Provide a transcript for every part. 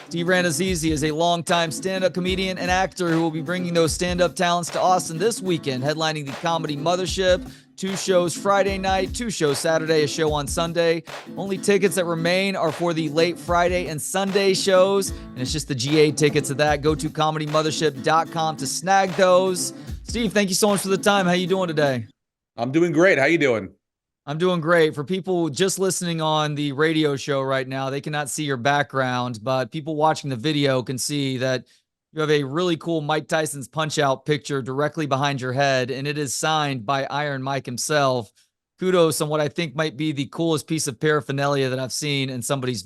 Steve Rannazzisi is a longtime stand-up comedian and actor who will be bringing those stand-up talents to Austin this weekend, headlining the Comedy Mothership. 2 shows Friday night, 2 shows Saturday, a show on Sunday. Only tickets that remain are for the late Friday and Sunday shows, and it's just the GA tickets of that. Go to comedymothership.com to snag those. Steve, thank you so much for the time. How you doing today? I'm doing great. How you doing? I'm doing great. For people just listening on the radio show right now, they cannot see your background, but people watching the video can see that you have a really cool Mike Tyson's Punch-Out picture directly behind your head, and it is signed by Iron Mike himself. Kudos on what I think might be the coolest piece of paraphernalia that I've seen in somebody's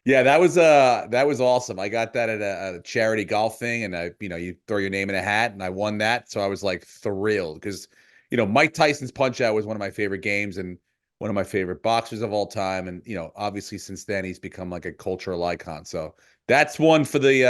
Yeah, that was awesome. I got that at a charity golf thing, and you throw your name in a hat, and I won that, so I was like thrilled because Mike Tyson's Punch-Out was one of my favorite games and one of my favorite boxers of all time, and obviously since then he's become like a cultural icon. So that's one for the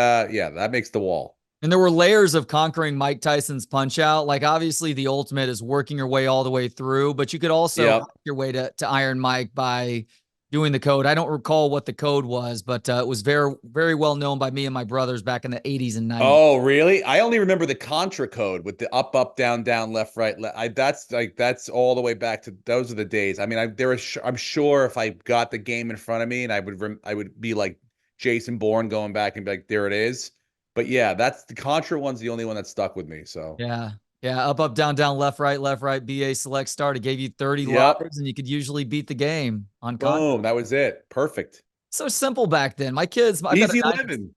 that makes the wall. And there were layers of conquering Mike Tyson's Punch-Out. Like, obviously, the ultimate is working your way all the way through, but you could also Yeah. hack your way to Iron Mike by doing the code. I don't recall what the code was, but it was very, very well known by me and my brothers back in the 80s and 90s. Oh, really? I only remember the Contra code with the up, up, down, down, left, right. That's all the way back to those are the days. I mean, I'm sure if I got the game in front of me and I would be like Jason Bourne going back and be like, there it is. But yeah, that's the Contra one's the only one that stuck with me. So Yeah. Yeah. Up, up, down, down, left, right, BA, select, start. It gave you 30 yep, lives and you could usually beat the game on Contra. boom, that was it. Perfect. So simple back then. My kids, Easy living.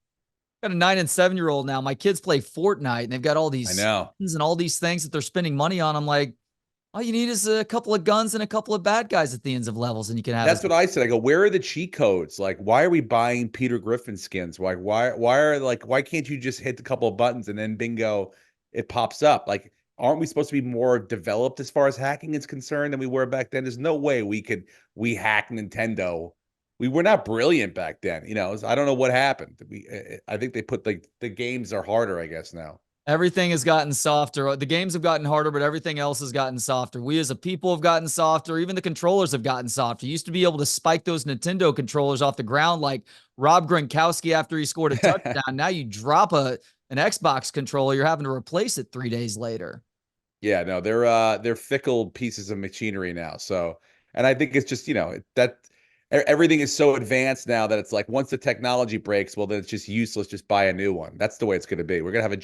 got a 9 and 7 year old now. My kids play Fortnite and they've got all I these know. skins and all these things that they're spending money on. I'm like, all you need is a couple of guns and a couple of bad guys at the ends of levels, and you can have That's what I said. I go, where are the cheat codes? Like, why are we buying Peter Griffin skins? Why can't you just hit a couple of buttons and then bingo, it pops up? Like, aren't we supposed to be more developed as far as hacking is concerned than we were back then? There's no way we hack Nintendo. We were not brilliant back then. I don't know what happened. I think they put the games are harder, I guess now. everything has gotten softer. The games have gotten harder, but everything else has gotten softer. We as a people have gotten softer. Even the controllers have gotten softer. You used to be able to spike those Nintendo controllers off the ground like Rob Gronkowski after he scored a touchdown. Now you drop an Xbox controller, you're having to replace it 3 days later. Yeah, no, they're fickle pieces of machinery now. So, and I think it's just, that everything is so advanced now that it's like once the technology breaks, well, then it's just useless. Just buy a new one. That's the way it's going to be. We're going to have a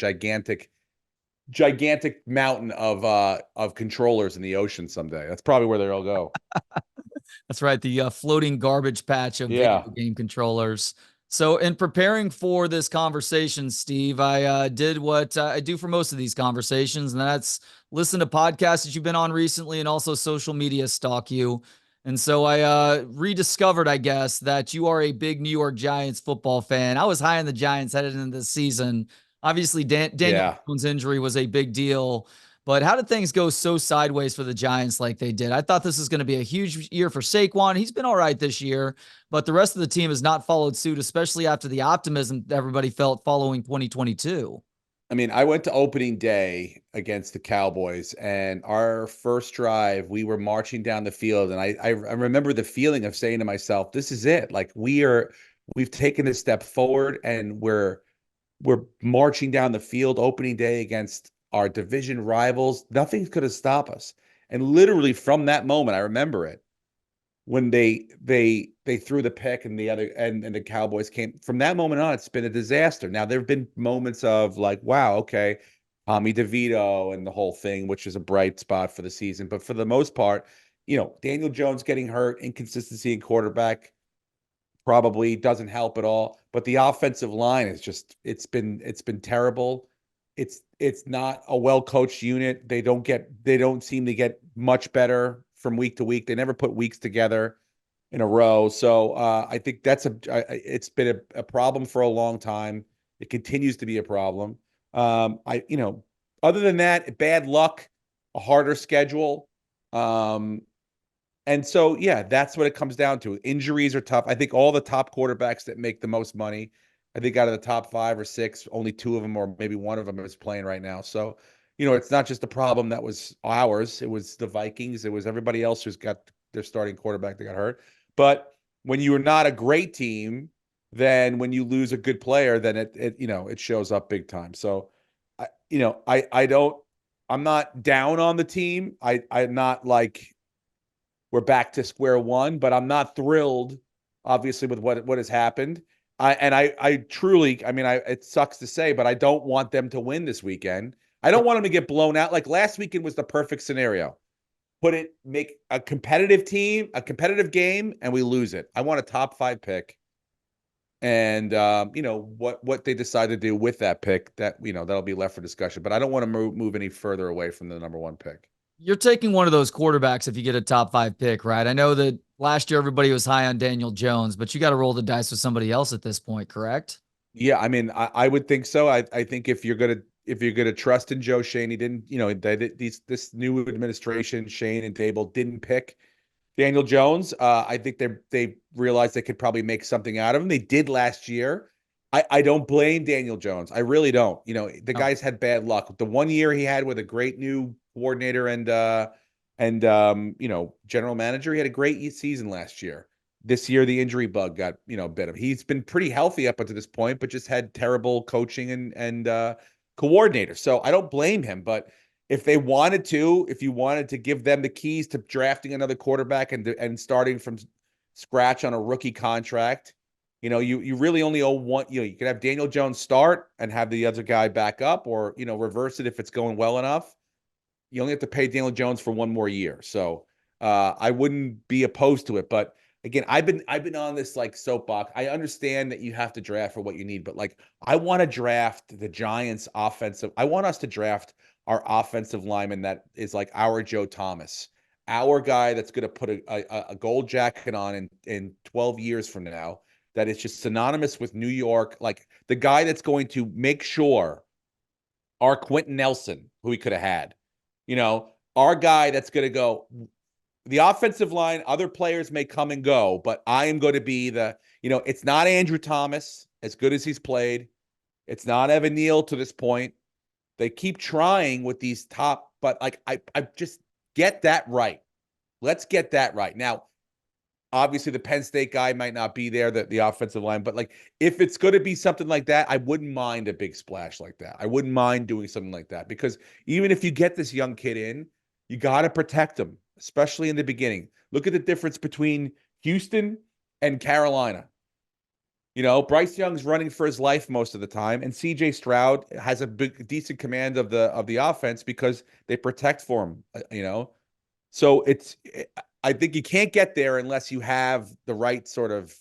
gigantic mountain of controllers in the ocean someday. That's probably where they'll all go. That's right. The floating garbage patch of video Yeah. game controllers. So, in preparing for this conversation, Steve, I did what I do for most of these conversations, and that's listen to podcasts that you've been on recently and also social media stalk you. And so I rediscovered, I guess, that you are a big New York Giants football fan. I was high on the Giants headed into this season. Obviously, Daniel Yeah. Jones' injury was a big deal. But how did things go so sideways for the Giants like they did? I thought this was going to be a huge year for Saquon. He's been all right this year, but the rest of the team has not followed suit, especially after the optimism everybody felt following 2022. I mean, I went to opening day against the Cowboys, and our first drive, we were marching down the field, and I remember the feeling of saying to myself, "This is it. Like we've taken a step forward, and we're marching down the field opening day against our division rivals. Nothing could have stopped us." And literally from that moment, I remember it when they threw the pick and the Cowboys came. From that moment on, it's been a disaster. Now there have been moments of like, wow, okay, Tommy DeVito and the whole thing, which is a bright spot for the season. But for the most part, Daniel Jones getting hurt, inconsistency in quarterback probably doesn't help at all. But the offensive line is just it's been terrible. It's not a well-coached unit. They don't seem to get much better from week to week. They never put weeks together in a row. So I think it's been a problem for a long time. It continues to be a problem. Other than that, bad luck, a harder schedule. And so, yeah, that's what it comes down to. Injuries are tough. I think all the top quarterbacks that make the most money, I think out of the top 5 or 6, only 2 of them or maybe one of them is playing right now. So, it's not just a problem that was ours. It was the Vikings. It was everybody else who's got their starting quarterback that got hurt. But when you are not a great team, then when you lose a good player, then it shows up big time. So I'm not down on the team. I'm not like we're back to square one, but I'm not thrilled, obviously, with what has happened. I truly, I mean, it sucks to say, but I don't want them to win this weekend. I don't want them to get blown out. Like last weekend was the perfect scenario. Make a competitive team, a competitive game, and we lose it. I want a top 5 pick. And what they decide to do with that pick, that'll be left for discussion. But I don't want to move any further away from the number 1 pick. You're taking one of those quarterbacks if you get a top 5 pick, right? I know that last year everybody was high on Daniel Jones, but you got to roll the dice with somebody else at this point, correct? Yeah, I mean, I would think so. I think if you're gonna trust in Joe Shane, he didn't. This new administration, Shane and Dable didn't pick Daniel Jones. I think they realized they could probably make something out of him. They did last year. I don't blame Daniel Jones. I really don't. The guy's had bad luck. The 1 year he had with a great new coordinator and general manager, he had a great season last year. This year, the injury bug got bit him. He's been pretty healthy up until this point, but just had terrible coaching and coordinator. So I don't blame him, but if you wanted to give them the keys to drafting another quarterback and starting from scratch on a rookie contract, you really only owe one. You could have Daniel Jones start and have the other guy back up, or reverse it if it's going well enough. You only have to pay Daniel Jones for one more year, so I wouldn't be opposed to it. But again, I've been on this like soapbox. I understand that you have to draft for what you need, but like I want to draft the Giants offensive. I want us to draft our offensive lineman that is like our Joe Thomas, our guy that's going to put a gold jacket on in 12 years from now, that is just synonymous with New York, like the guy that's going to make sure our Quentin Nelson, who we could have had, our guy that's going to go. The offensive line, other players may come and go, but I am going to be it's not Andrew Thomas, as good as he's played. It's not Evan Neal to this point. They keep trying with these top, but like I just get that right. Let's get that right. Now, obviously the Penn State guy might not be there, the offensive line, but like if it's going to be something like that, I wouldn't mind a big splash like that. I wouldn't mind doing something like that, because even if you get this young kid in, you got to protect him, especially in the beginning. Look at the difference between Houston and Carolina. Bryce Young's running for his life most of the time, and CJ Stroud has a decent command of the offense because they protect for him. So I think you can't get there unless you have the right sort of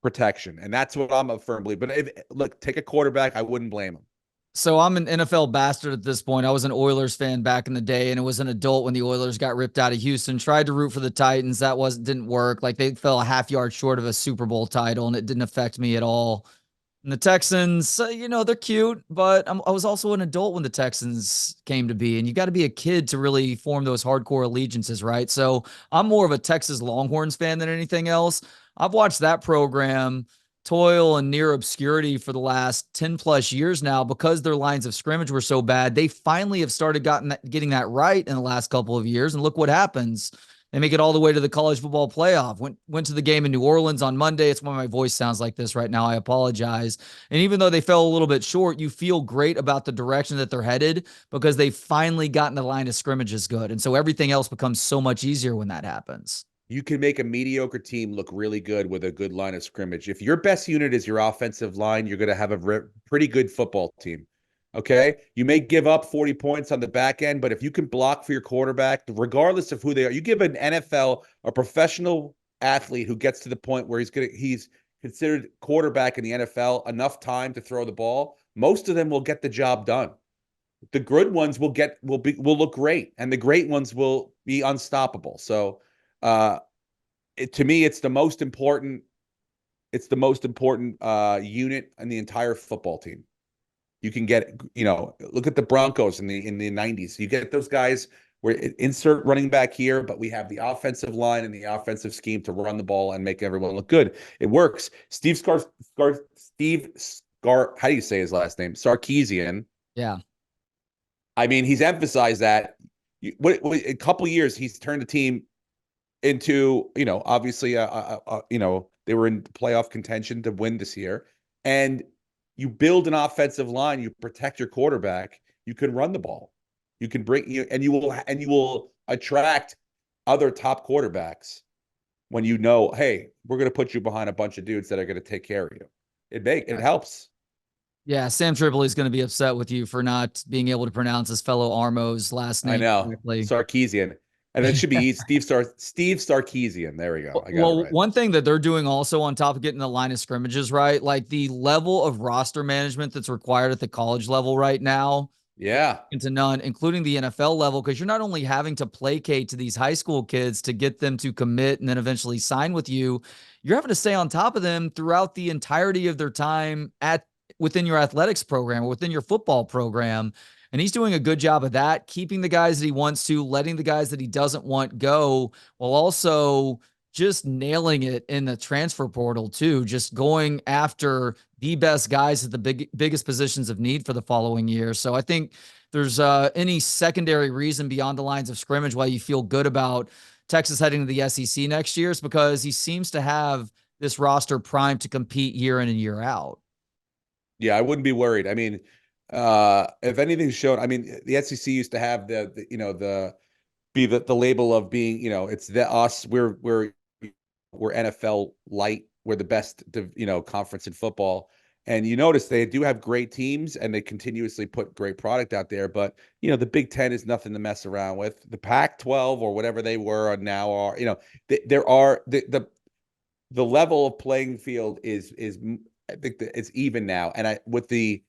protection, and that's what I'm a firm believer. But look, take a quarterback, I wouldn't blame him. So I'm an NFL bastard at this point. I was an Oilers fan back in the day, and it was an adult when the Oilers got ripped out of Houston. Tried to root for the Titans. That didn't work. Like they fell a half yard short of a Super Bowl title, and it didn't affect me at all. And the Texans, they're cute, but I was also an adult when the Texans came to be, and you got to be a kid to really form those hardcore allegiances, right? So I'm more of a Texas Longhorns fan than anything else. I've watched that program toil and near obscurity for the last 10 plus years now because their lines of scrimmage were so bad. They finally have started getting that right in the last couple of years. And look what happens. They make it all the way to the college football playoff. Went to the game in New Orleans on Monday. It's why my voice sounds like this right now. I apologize. And even though they fell a little bit short, you feel great about the direction that they're headed because they've finally gotten the line of scrimmages good. And so everything else becomes so much easier when that happens. You can make a mediocre team look really good with a good line of scrimmage. If your best unit is your offensive line, you're going to have a pretty good football team. Okay? You may give up 40 points on the back end, but if you can block for your quarterback, regardless of who they are, you give an NFL, a professional athlete who gets to the point where he's considered quarterback in the NFL, enough time to throw the ball, most of them will get the job done. The good ones will look great, and the great ones will be unstoppable. So to me, it's the most important. It's the most important unit in the entire football team. You can get, look at the Broncos in the 90s. You get those guys where insert running back here, but we have the offensive line and the offensive scheme to run the ball and make everyone look good. It works. Steve Scar, how do you say his last name? Sarkisian. Yeah. I mean, he's emphasized that. A couple years, he's turned the team into, obviously, they were in playoff contention to win this year. And you build an offensive line, you protect your quarterback, you can run the ball. You can bring you and you will attract other top quarterbacks when hey, we're going to put you behind a bunch of dudes that are going to take care of you. It helps. Yeah, Sam Tripoli is going to be upset with you for not being able to pronounce his fellow Armo's last I name know. correctly. Sarkeesian. And it should be Steve Sarkeesian. There we go. I got it Well, right. one thing that they're doing also on top of getting the line of scrimmages right, like the level of roster management that's required at the college level right now, Yeah. into none, including the NFL level, because you're not only having to placate to these high school kids to get them to commit and then eventually sign with you, you're having to stay on top of them throughout the entirety of their time within your athletics program or within your football program. And he's doing a good job of that, keeping the guys that he wants to, letting the guys that he doesn't want go, while also just nailing it in the transfer portal too, just going after the best guys at the biggest positions of need for the following year. So I think there's any secondary reason beyond the lines of scrimmage why you feel good about Texas heading to the SEC next year is because he seems to have this roster primed to compete year in and year out. Yeah, I wouldn't be worried. I mean, if anything's shown, I mean, the SEC used to have the label of being, it's the us. We're NFL light. We're the best, conference in football. And you notice they do have great teams and they continuously put great product out there. But, the Big Ten is nothing to mess around with. The Pac-12 or whatever they were or now are, there are the level of playing field is I think that it's even now. And with the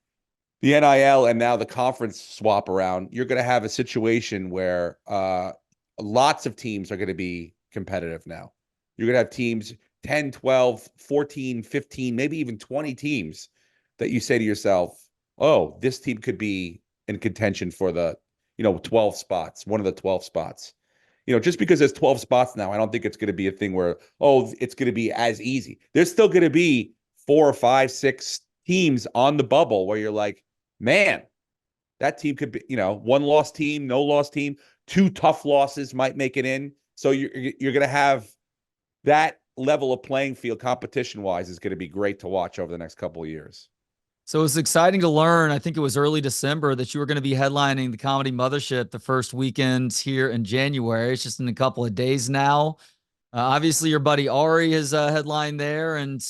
NIL and now the conference swap around, you're going to have a situation where lots of teams are going to be competitive now. You're going to have teams 10, 12, 14, 15, maybe even 20 teams that you say to yourself, oh, this team could be in contention for the, 12 spots, one of the 12 spots. Just because there's 12 spots now, I don't think it's going to be a thing where, oh, it's going to be as easy. There's still going to be 4 or 5, 6 teams on the bubble where you're like, man, that team could be, one loss team, no loss team, 2 tough losses might make it in. So you're going to have that level of playing field competition wise is going to be great to watch over the next couple of years. So it's exciting to learn. I think it was early December that you were going to be headlining the Comedy Mothership the first weekend here in January. It's just in a couple of days now. Obviously, your buddy Ari has headlined there, and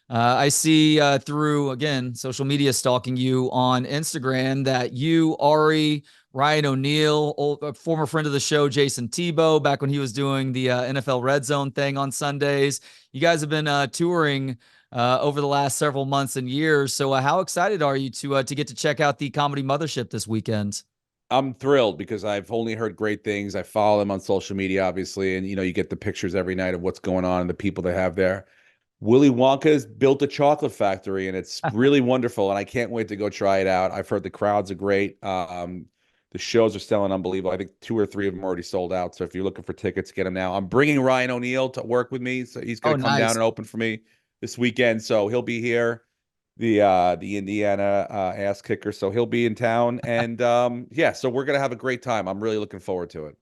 I see through, again, social media stalking you on Instagram that you, Ari, Ryan O'Neal, a former friend of the show, Jason Tebow, back when he was doing the NFL Red Zone thing on Sundays, you guys have been touring over the last several months and years. So how excited are you to get to check out the Comedy Mothership this weekend? I'm thrilled because I've only heard great things. I follow them on social media, obviously, and you get the pictures every night of what's going on and the people they have there. Willy Wonka's built a chocolate factory, and it's really wonderful. And I can't wait to go try it out. I've heard the crowds are great. The shows are selling unbelievable. I think 2 or 3 of them already sold out. So if you're looking for tickets, get them now. I'm bringing Ryan O'Neal to work with me, so he's going Oh, to come down nice. and open for me this weekend. So he'll be here, the Indiana ass kicker. So he'll be in town, and yeah, so we're gonna have a great time. I'm really looking forward to it.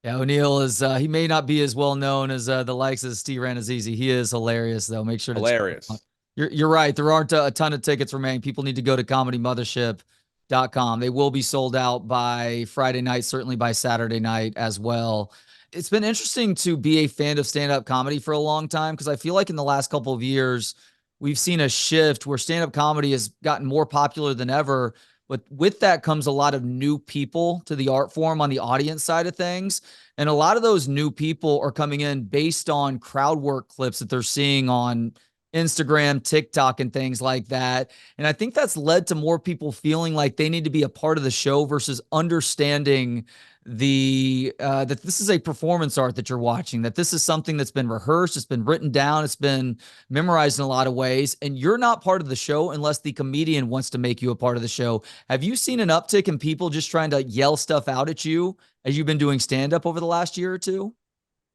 Yeah, O'Neal is, he may not be as well known as the likes of Steve Rannazzisi. He is hilarious, though. Make sure to check him out. Hilarious. You're right. There aren't a ton of tickets remaining. People need to go to comedymothership.com. They will be sold out by Friday night, certainly by Saturday night as well. It's been interesting to be a fan of stand-up comedy for a long time because I feel like in the last couple of years, we've seen a shift where stand-up comedy has gotten more popular than ever. But with that comes a lot of new people to the art form on the audience side of things. And a lot of those new people are coming in based on crowd work clips that they're seeing on Instagram, TikTok, and things like that. And I think that's led to more people feeling like they need to be a part of the show versus understanding that this is a performance art that you're watching, that this is something that's been rehearsed, it's been written down, it's been memorized in a lot of ways, and you're not part of the show unless the comedian wants to make you a part of the show. Have you seen an uptick in people just trying to yell stuff out at you as you've been doing stand-up over the last year or two?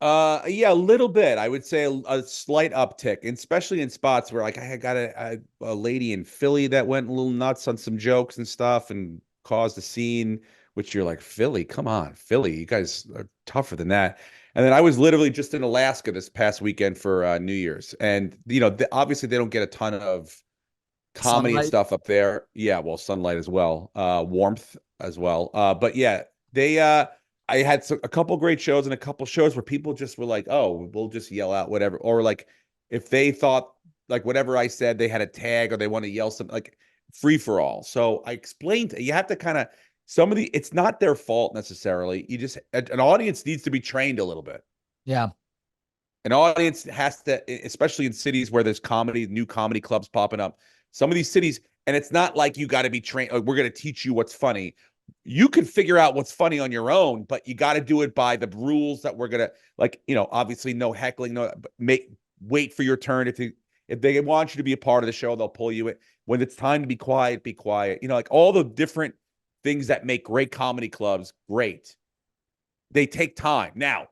Yeah, a little bit. I would say a slight uptick, especially in spots where like I got a lady in Philly that went a little nuts on some jokes and stuff and caused a scene, which you're like, Philly, come on, Philly, you guys are tougher than that. And then I was literally just in Alaska this past weekend for New Year's, and obviously they don't get a ton of comedy and Sunlight. stuff up there. Yeah, well, sunlight as well, warmth as well. But yeah, they I had a couple great shows and a couple shows where people just were like, "Oh, we'll just yell out whatever," or like if they thought like whatever I said, they had a tag or they want to yell something like free for all. So I explained you have to kind of it's not their fault necessarily. You just an audience needs to be trained a little bit. Yeah. An audience has to, especially in cities where there's new comedy clubs popping up. Some of these cities, and it's not like you got to be trained. Like, we're going to teach you what's funny. You can figure out what's funny on your own, but you got to do it by the rules that we're gonna like. Obviously, no heckling, no wait for your turn. If they want you to be a part of the show, they'll pull you in. When it's time to be quiet, be quiet. Like all the different things that make great comedy clubs great. They take time. Now,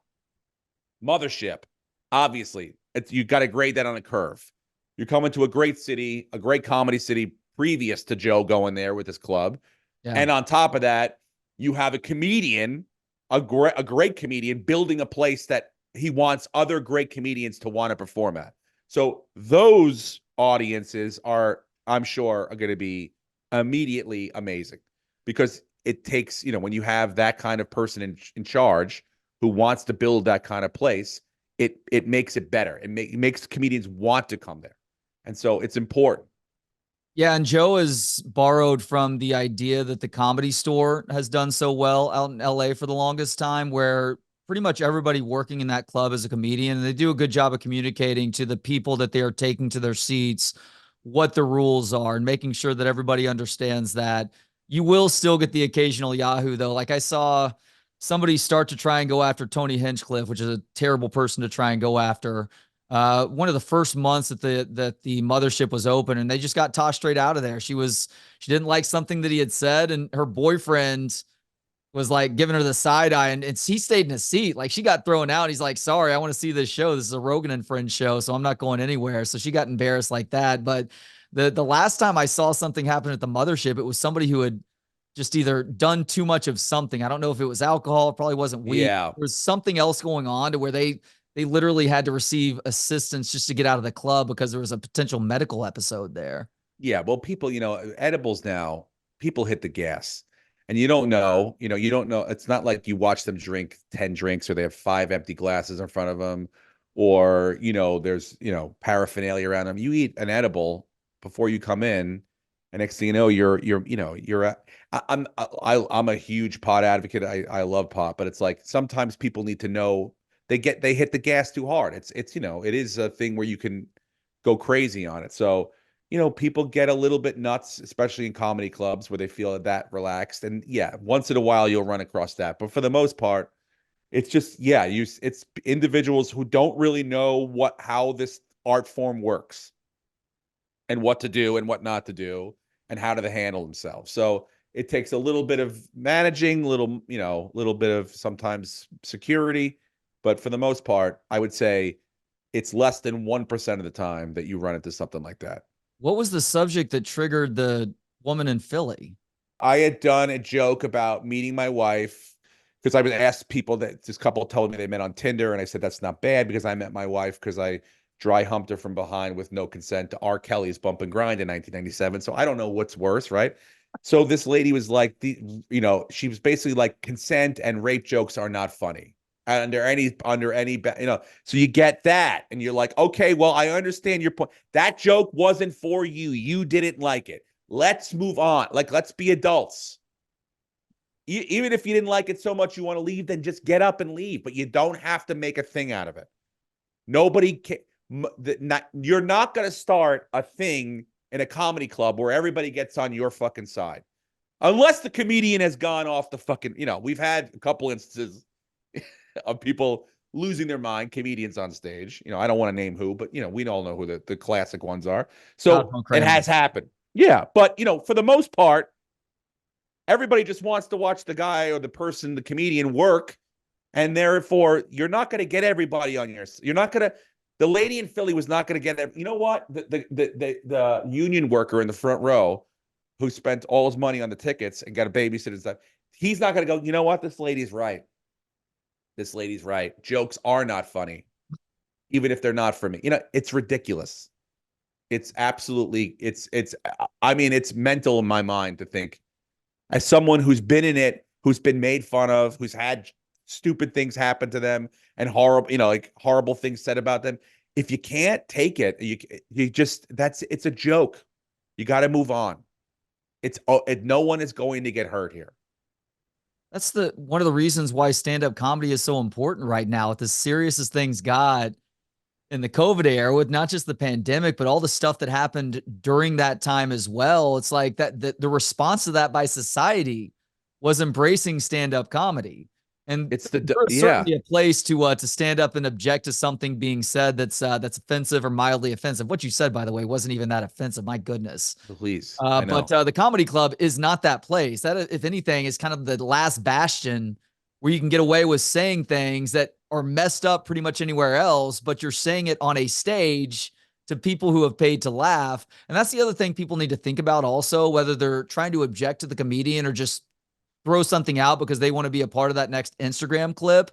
Mothership, obviously, you got to grade that on a curve. You're coming to a great city, a great comedy city previous to Joe going there with his club. Yeah. And on top of that, you have a comedian, a great comedian building a place that he wants other great comedians to want to perform at. So those audiences I'm sure, are going to be immediately amazing because it takes, when you have that kind of person in charge who wants to build that kind of place, it makes it better. It makes comedians want to come there. And so it's important. Yeah, and Joe has borrowed from the idea that the Comedy Store has done so well out in LA for the longest time, where pretty much everybody working in that club is a comedian, and they do a good job of communicating to the people that they are taking to their seats what the rules are and making sure that everybody understands that. You will still get the occasional Yahoo, though. Like I saw somebody start to try and go after Tony Hinchcliffe, which is a terrible person to try and go after. One of the first months that the mothership was open, and they just got tossed straight out of there. She didn't like something that he had said, and her boyfriend was like giving her the side eye, and he stayed in his seat. Like she got thrown out. He's like, "Sorry, I want to see this show. This is a Rogan and Friends show, so I'm not going anywhere." So she got embarrassed like that. But the last time I saw something happen at the mothership, it was somebody who had just either done too much of something. I don't know if it was alcohol, it probably wasn't weed. Yeah. There was something else going on to where they literally had to receive assistance just to get out of the club because there was a potential medical episode there. Yeah. Well, people, edibles now, people hit the gas. And you don't know. It's not like you watch them drink 10 drinks or they have 5 empty glasses in front of them or, there's, paraphernalia around them. You eat an edible before you come in. And next thing you know, I'm a huge pot advocate. I love pot, but it's like sometimes people need to know they hit the gas too hard. It is a thing where you can go crazy on it. So, people get a little bit nuts, especially in comedy clubs where they feel that relaxed. And yeah, once in a while you'll run across that. But for the most part, it's just, yeah, it's individuals who don't really know how this art form works and what to do and what not to do and how do they handle themselves. So it takes a little bit of managing, little bit of sometimes security. But for the most part, I would say it's less than 1% of the time that you run into something like that. What was the subject that triggered the woman in Philly? I had done a joke about meeting my wife because I would ask people that this couple told me they met on Tinder. And I said, that's not bad because I met my wife because I dry humped her from behind with no consent to R. Kelly's Bump and Grind in 1997. So I don't know what's worse, right? So this lady was like, she was basically like consent and rape jokes are not funny under any, so you get that. And you're like, okay, well, I understand your point. That joke wasn't for you. You didn't like it. Let's move on. Like, let's be adults. Even if you didn't like it so much you want to leave, then just get up and leave. But you don't have to make a thing out of it. Nobody can. You're not going to start a thing in a comedy club where everybody gets on your fucking side. Unless the comedian has gone off the fucking, we've had a couple instances of people losing their mind, comedians on stage. I don't want to name who, but, we all know who the classic ones are. So it has happened. Yeah. But, for the most part, everybody just wants to watch the guy or the person, the comedian work. And therefore, you're not going to get everybody on you're not going to, the lady in Philly was not going to get that. You know what? The union worker in the front row who spent all his money on the tickets and got a babysitter and stuff, he's not going to go, you know what? This lady's right. This lady's right. Jokes are not funny, even if they're not for me. It's ridiculous. It's absolutely, I mean, it's mental in my mind to think, as someone who's been in it, who's been made fun of, who's had stupid things happen to them and horrible, like horrible things said about them. If you can't take it, you just, it's a joke. You got to move on. No one is going to get hurt here. That's one of the reasons why stand-up comedy is so important right now, with as serious as things got in the COVID era, with not just the pandemic, but all the stuff that happened during that time as well. It's like the response to that by society was embracing stand-up comedy. And It's certainly a place to stand up and object to something being said that's offensive or mildly offensive. What you said, by the way, wasn't even that offensive. My goodness. Please. I know. But the comedy club is not that place. That, if anything, is kind of the last bastion where you can get away with saying things that are messed up pretty much anywhere else, but you're saying it on a stage to people who have paid to laugh. And that's the other thing people need to think about also, whether they're trying to object to the comedian or just throw something out because they want to be a part of that next Instagram clip.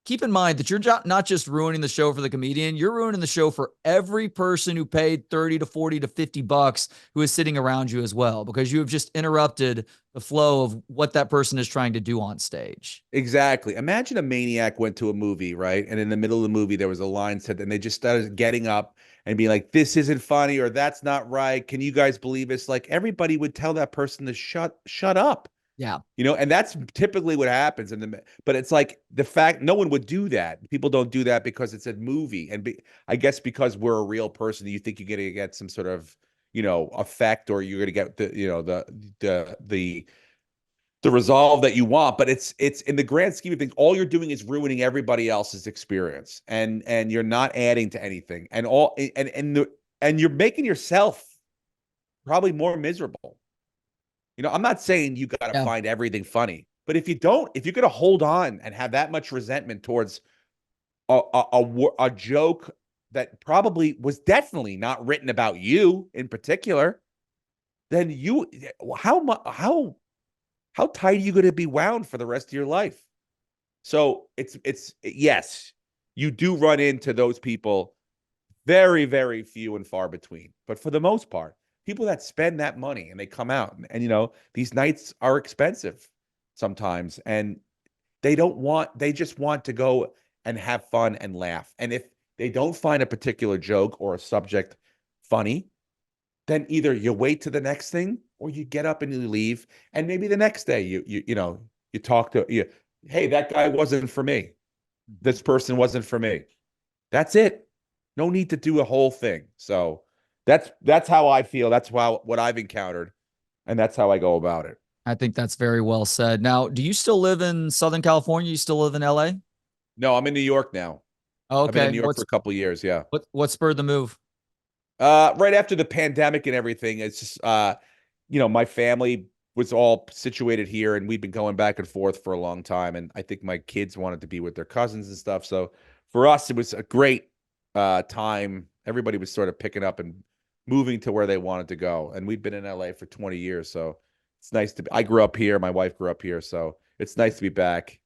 Keep in mind that you're not just ruining the show for the comedian, you're ruining the show for every person who paid 30 to 40 to 50 bucks who is sitting around you as well, because you have just interrupted the flow of what that person is trying to do on stage. Exactly. Imagine a maniac went to a movie, right? And in the middle of the movie, there was a line said, and they just started getting up and being like, this isn't funny, or that's not right. Can you guys believe this? Like, everybody would tell that person to shut up. Yeah. And that's typically what happens but it's like the fact no one would do that. People don't do that because it's a movie. And I guess because we're a real person, you think you're going to get some sort of, effect, or you're going to get the resolve that you want. But it's in the grand scheme of things, all you're doing is ruining everybody else's experience, and you're not adding to anything, and you're making yourself probably more miserable. I'm not saying you got to find everything funny, but if you're going to hold on and have that much resentment towards a joke that probably was definitely not written about you in particular, then how tight are you going to be wound for the rest of your life? So yes, you do run into those people, very, very few and far between, but for the most part, people that spend that money and they come out and, these nights are expensive sometimes, and they just want to go and have fun and laugh. And if they don't find a particular joke or a subject funny, then either you wait to the next thing or you get up and you leave. And maybe the next day you talk to hey, that guy wasn't for me. This person wasn't for me. That's it. No need to do a whole thing. So that's how I feel. That's what I've encountered, and that's how I go about it. I think that's very well said. Now, do you still live in Southern California? You still live in LA? No, I'm in New York now. Oh, okay. I've been in New York for a couple of years. Yeah. What spurred the move? Right after the pandemic and everything, it's just my family was all situated here, and we've been going back and forth for a long time. And I think my kids wanted to be with their cousins and stuff. So for us, it was a great time. Everybody was sort of picking up and moving to where they wanted to go. And we've been in LA for 20 years. So it's nice I grew up here. My wife grew up here. So it's nice to be back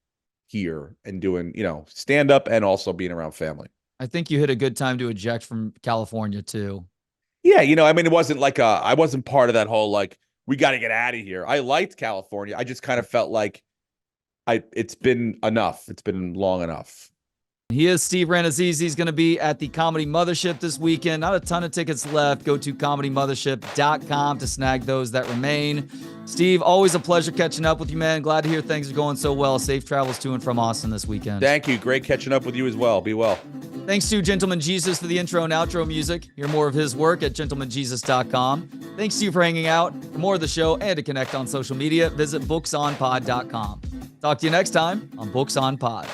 here and doing, stand up and also being around family. I think you hit a good time to eject from California too. Yeah. It wasn't like I wasn't part of that whole, like, we got to get out of here. I liked California. I just kind of felt like it's been enough. It's been long enough. He is Steve Rannazzisi. He's going to be at the Comedy Mothership this weekend. Not a ton of tickets left. Go to comedymothership.com to snag those that remain. Steve, always a pleasure catching up with you, man. Glad to hear things are going so well. Safe travels to and from Austin this weekend. Thank you. Great catching up with you as well. Be well. Thanks to Gentleman Jesus for the intro and outro music. Hear more of his work at gentlemanjesus.com. Thanks to you for hanging out. For more of the show and to connect on social media, visit booksonpod.com. Talk to you next time on Books on Pod.